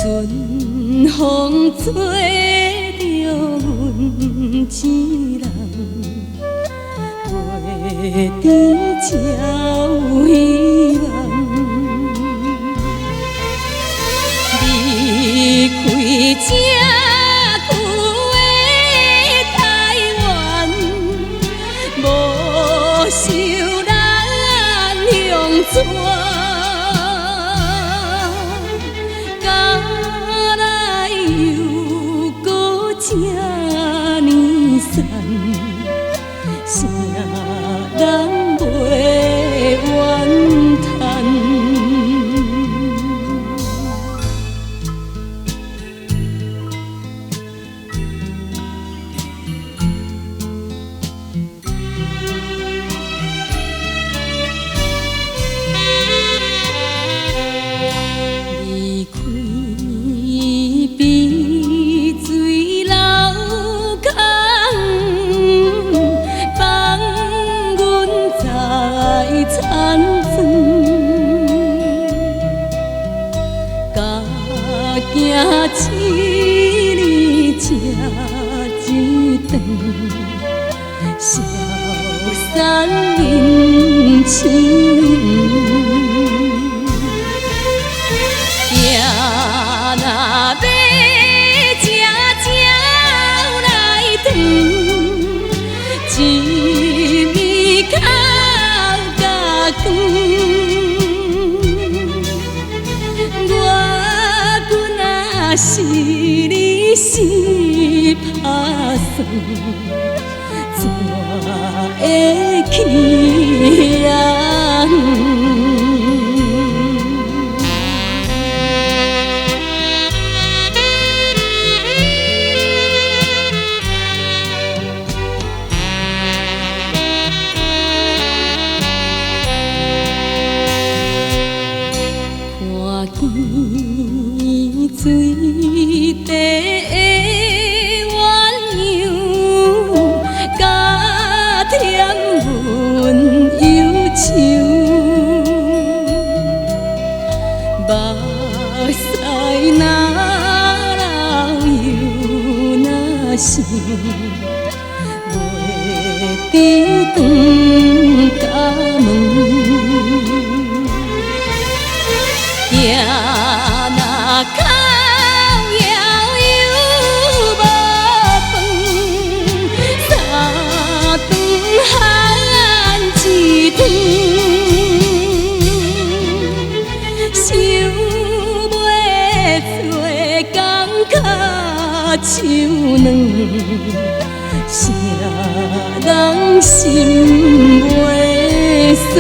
春风吹着阮情人，月甜才有希望。离开这久的台湾，无受咱乡村。 这呢散，啥人袂怨叹？离开比水流。 残存，甲行七里车一段，消散人情。行若要吃鸟来糖，一味口。 我阮若是你是打算，怎会去啊？ 水地的鸳鸯，加添阮忧愁。目屎若流又若想，袂知转甲问。 若口枵又无饭，三顿寒一顿，想要做工较手软，啥人心袂酸？